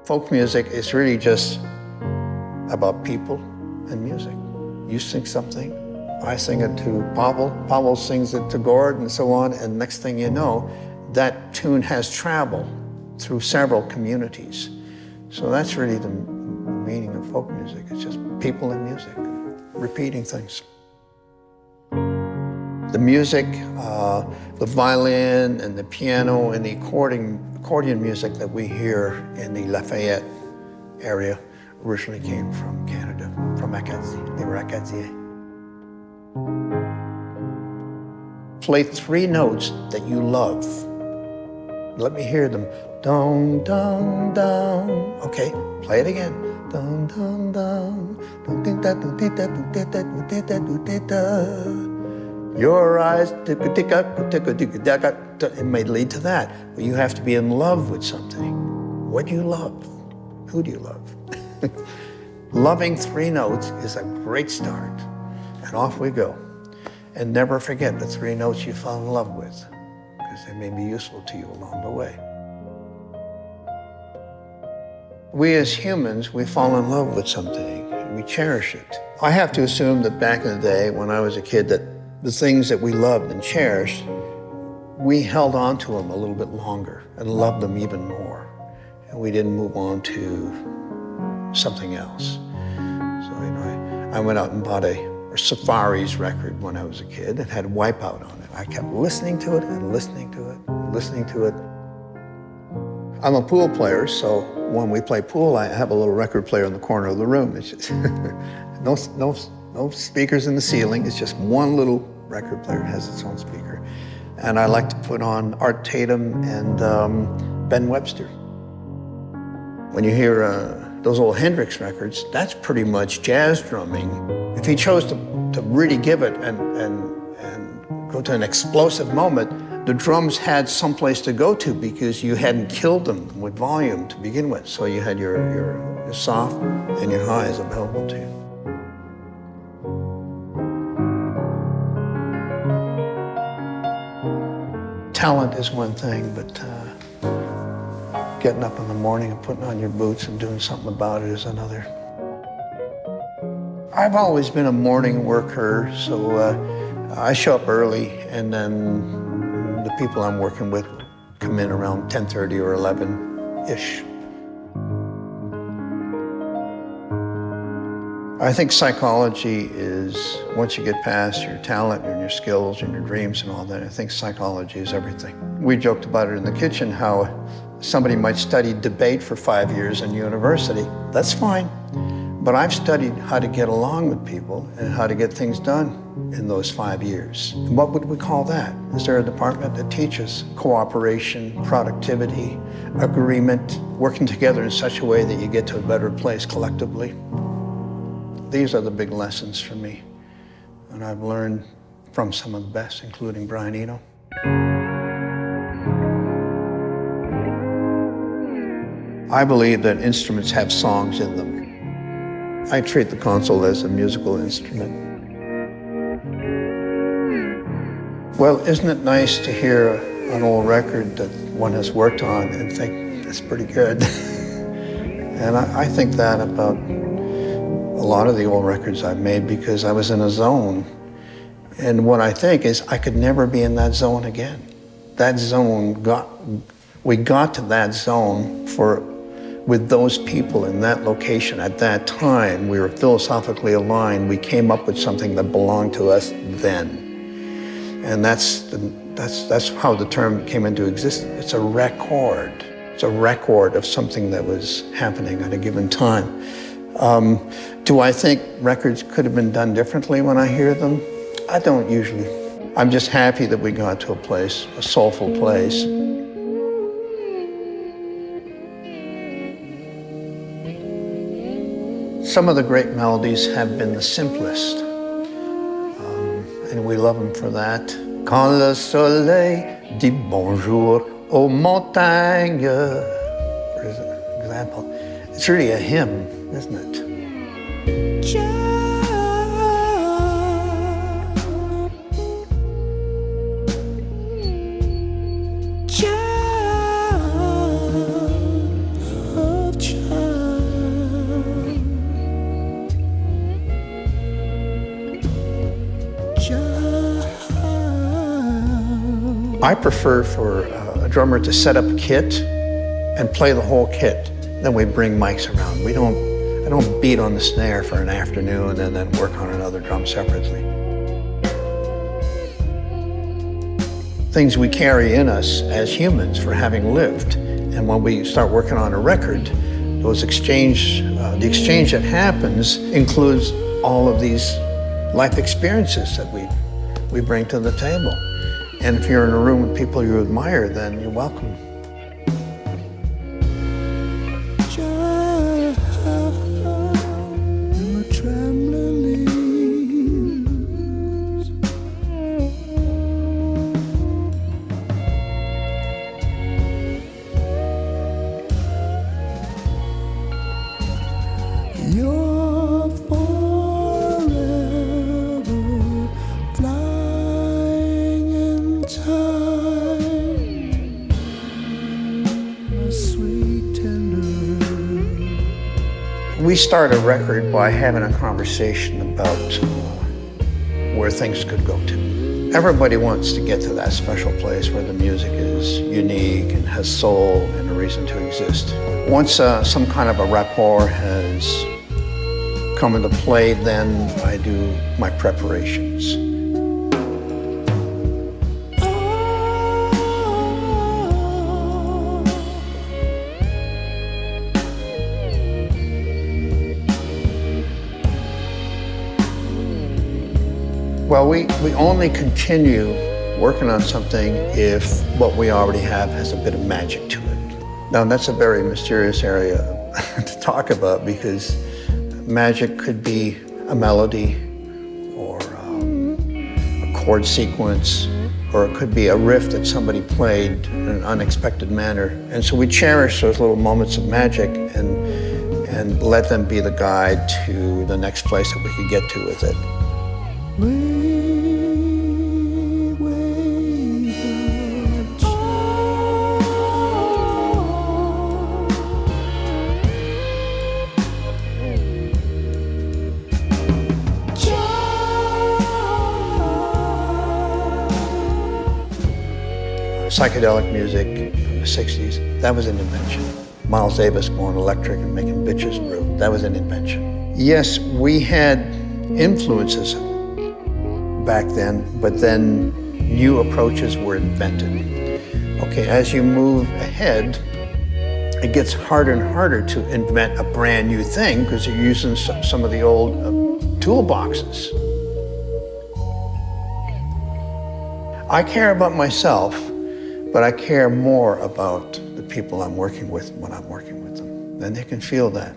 Folk music is really just about people and music. You sing something, I sing it to Pavel, Pavel sings it to Gord, and so on, and next thing you know, that tune has traveled through several communities. So that's really the meaning of folk music. It's just people and music, repeating things. The music, the violin and the piano and the accordion music that we hear in the Lafayette area originally came from Canada, from Acadie. They were Acadiens. Play 3 notes that you love. Let me hear them. Dong, dong, dong. Okay, play it again. Dong, dong, dong. Your eyes, it may lead to that, but you have to be in love with something. What do you love? Who do you love? Loving 3 notes is a great start, and off we go. And never forget the 3 notes you fell in love with, because they may be useful to you along the way. We as humans, we fall in love with something, and we cherish it. I have to assume that back in the day, when I was a kid, that the things that we loved and cherished, we held on to them a little bit longer and loved them even more. And we didn't move on to something else. So, I went out and bought a Safari's record when I was a kid and had Wipeout on it. I kept listening to it and listening to it, listening to it. I'm a pool player, so when we play pool, I have a little record player in the corner of the room. It's just no speakers in the ceiling. It's just one little record player. It has its own speaker. And I like to put on Art Tatum and Ben Webster. When you hear those old Hendrix records, that's pretty much jazz drumming. If he chose to really give it and go to an explosive moment, the drums had someplace to go to because you hadn't killed them with volume to begin with. So you had your soft and your highs available to you. Talent is one thing, but getting up in the morning and putting on your boots and doing something about it is another. I've always been a morning worker, so I show up early, and then the people I'm working with come in around 10:30 or 11-ish. I think psychology is, once you get past your talent and your skills and your dreams and all that, I think psychology is everything. We joked about it in the kitchen, how somebody might study debate for 5 years in university. That's fine. But I've studied how to get along with people and how to get things done in those 5 years. And what would we call that? Is there a department that teaches cooperation, productivity, agreement, working together in such a way that you get to a better place collectively? These are the big lessons for me. And I've learned from some of the best, including Brian Eno. I believe that instruments have songs in them. I treat the console as a musical instrument. Well, isn't it nice to hear an old record that one has worked on and think, that's pretty good? And I think that about a lot of the old records I've made because I was in a zone. And what I think is I could never be in that zone again. That zone we got to that zone with those people in that location at that time. We were philosophically aligned. We came up with something that belonged to us then. And that's how the term came into existence. It's a record. It's a record of something that was happening at a given time. Do I think records could have been done differently when I hear them? I don't usually. I'm just happy that we got to a place, a soulful place. Some of the great melodies have been the simplest, and we love them for that. Quand le soleil dit bonjour aux montagnes, for example. It's really a hymn, isn't it? I prefer for a drummer to set up a kit and play the whole kit. Then we bring mics around. I don't beat on the snare for an afternoon and then work on another drum separately. Things we carry in us as humans for having lived. And when we start working on a record, the exchange that happens includes all of these life experiences that we bring to the table. And if you're in a room with people you admire, then you're welcome. You're forever flying in time, my sweet tender. We start a record by having a conversation about where things could go to. Everybody wants to get to that special place where the music is unique and has soul and a reason to exist. Once some kind of a rapport has come into play, then I do my preparations. Well, we only continue working on something if what we already have has a bit of magic to it. Now, that's a very mysterious area to talk about, because magic could be a melody or a chord sequence, or it could be a riff that somebody played in an unexpected manner. And so we cherish those little moments of magic and let them be the guide to the next place that we could get to with it. Psychedelic music from the 60s, that was an invention. Miles Davis going electric and making bitches brew, that was an invention. Yes, we had influences back then, but then new approaches were invented. Okay, as you move ahead, it gets harder and harder to invent a brand new thing because you're using some of the old toolboxes. I care about myself, but I care more about the people I'm working with when I'm working with them. And they can feel that.